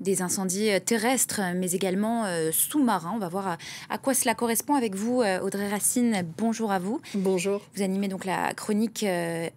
Des incendies terrestres, mais également sous-marins. On va voir à quoi cela correspond avec vous, Audrey Racine. Bonjour à vous. Bonjour. Vous animez donc la chronique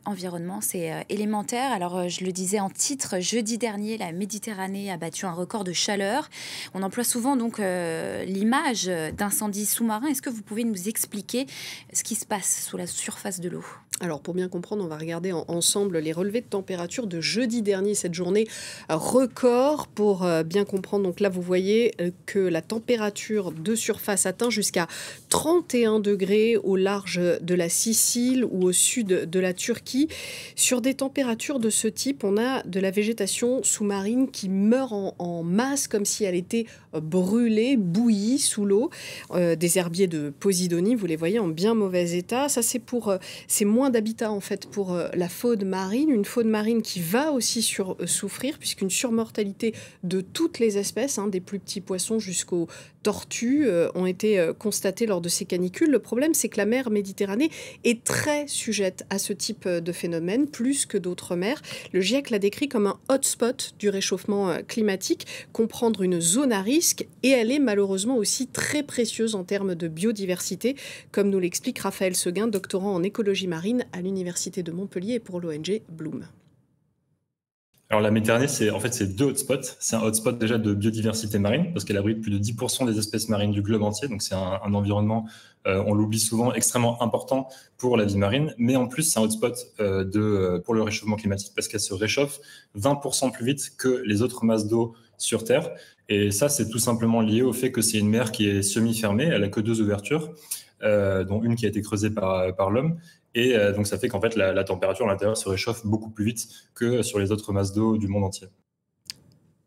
environnement, c'est élémentaire. Alors, je le disais en titre, jeudi dernier, la Méditerranée a battu un record de chaleur. On emploie souvent donc l'image d'incendies sous-marins. Est-ce que vous pouvez nous expliquer ce qui se passe sous la surface de l'eau ? Alors pour bien comprendre, on va regarder ensemble les relevés de température de jeudi dernier, cette journée record. Pour bien comprendre, donc là vous voyez que la température de surface atteint jusqu'à 31 degrés au large de la Sicile ou au sud de la Turquie. Sur des températures de ce type, on a de la végétation sous-marine qui meurt en masse comme si elle était brûlée, bouillie sous l'eau. Des herbiers de Posidonie, vous les voyez en bien mauvais état. Ça c'est moins d'habitat en fait pour la faune marine, une faune marine qui va aussi souffrir puisqu'une surmortalité de toutes les espèces, des plus petits poissons jusqu'aux tortues, ont été constatées lors de ces canicules. Le problème, c'est que la mer Méditerranée est très sujette à ce type de phénomène, plus que d'autres mers. Le GIEC l'a décrit comme un hotspot du réchauffement climatique, comprendre une zone à risque, et elle est malheureusement aussi très précieuse en termes de biodiversité, comme nous l'explique Raphaël Seguin, doctorant en écologie marine à l'Université de Montpellier et pour l'ONG Bloom. Alors la Méditerranée, c'est deux hotspots. C'est un hotspot déjà de biodiversité marine, parce qu'elle abrite plus de 10% des espèces marines du globe entier. Donc c'est un environnement, on l'oublie souvent, extrêmement important pour la vie marine. Mais en plus, c'est un hotspot pour le réchauffement climatique, parce qu'elle se réchauffe 20% plus vite que les autres masses d'eau sur Terre. Et ça, c'est tout simplement lié au fait que c'est une mer qui est semi-fermée. Elle n'a que 2 ouvertures, dont une qui a été creusée par l'homme. Et donc, ça fait qu'en fait, la température à l'intérieur se réchauffe beaucoup plus vite que sur les autres masses d'eau du monde entier.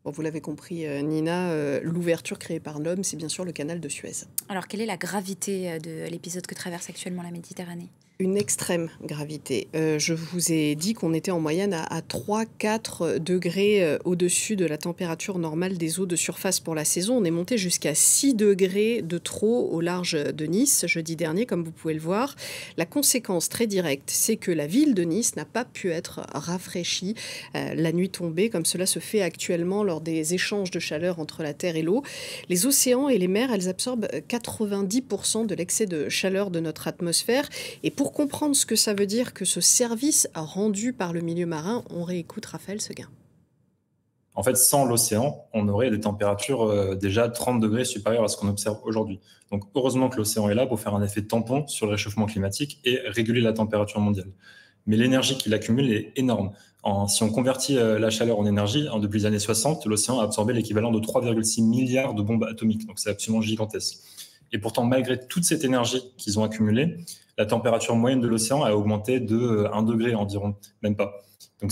Bon, vous l'avez compris, Nina, l'ouverture créée par l'homme, c'est bien sûr le canal de Suez. Alors, quelle est la gravité de l'épisode que traverse actuellement la Méditerranée ? Une extrême gravité. Je vous ai dit qu'on était en moyenne à 3-4 degrés au-dessus de la température normale des eaux de surface pour la saison. On est monté jusqu'à 6 degrés de trop au large de Nice jeudi dernier, comme vous pouvez le voir. La conséquence très directe, c'est que la ville de Nice n'a pas pu être rafraîchie la nuit tombée, comme cela se fait actuellement lors des échanges de chaleur entre la Terre et l'eau. Les océans et les mers, elles absorbent 90% de l'excès de chaleur de notre atmosphère. Et pour comprendre ce que ça veut dire que ce service rendu par le milieu marin, on réécoute Raphaël Seguin. En fait, sans l'océan, on aurait des températures déjà 30 degrés supérieures à ce qu'on observe aujourd'hui. Donc, heureusement que l'océan est là pour faire un effet tampon sur le réchauffement climatique et réguler la température mondiale. Mais l'énergie qu'il accumule est énorme. Si on convertit la chaleur en énergie, depuis les années 60, l'océan a absorbé l'équivalent de 3,6 milliards de bombes atomiques. Donc, c'est absolument gigantesque. Et pourtant, malgré toute cette énergie qu'ils ont accumulée, la température moyenne de l'océan a augmenté de 1 degré environ, même pas.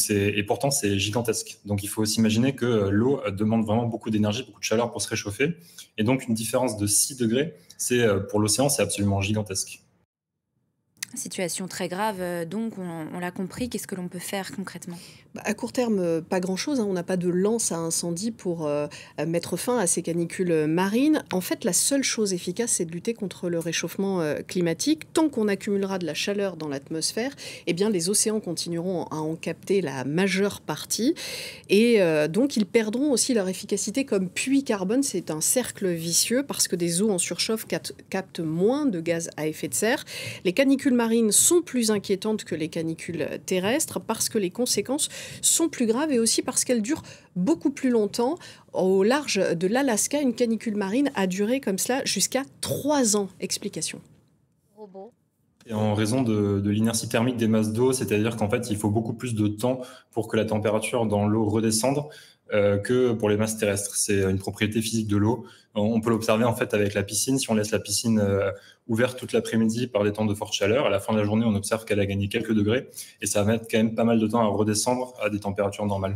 Et pourtant, c'est gigantesque. Donc, il faut s'imaginer que l'eau demande vraiment beaucoup d'énergie, beaucoup de chaleur pour se réchauffer. Et donc, une différence de 6 degrés, pour l'océan, c'est absolument gigantesque. Situation très grave, donc on l'a compris. Qu'est-ce que l'on peut faire concrètement ? À court terme, pas grand-chose. On n'a pas de lance à incendie pour mettre fin à ces canicules marines. En fait, la seule chose efficace, c'est de lutter contre le réchauffement climatique. Tant qu'on accumulera de la chaleur dans l'atmosphère, eh bien, les océans continueront à en capter la majeure partie. Et donc, ils perdront aussi leur efficacité comme puits carbone. C'est un cercle vicieux parce que des eaux en surchauffe captent moins de gaz à effet de serre. Les canicules marines sont plus inquiétantes que les canicules terrestres parce que les conséquences sont plus graves et aussi parce qu'elles durent beaucoup plus longtemps. Au large de l'Alaska, une canicule marine a duré comme cela jusqu'à 3 ans. Explication. Et en raison de l'inertie thermique des masses d'eau, c'est-à-dire qu'en fait, il faut beaucoup plus de temps pour que la température dans l'eau redescende que pour les masses terrestres. C'est une propriété physique de l'eau. On peut l'observer en fait avec la piscine. Si on laisse la piscine ouverte toute l'après-midi par des temps de forte chaleur, à la fin de la journée, on observe qu'elle a gagné quelques degrés et ça va mettre quand même pas mal de temps à redescendre à des températures normales.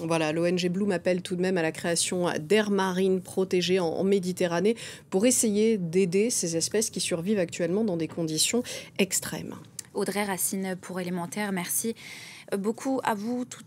Voilà, l'ONG Bloom appelle tout de même à la création d'aires marines protégées en Méditerranée pour essayer d'aider ces espèces qui survivent actuellement dans des conditions extrêmes. Audrey Racine pour Élémentaire, merci beaucoup à vous tout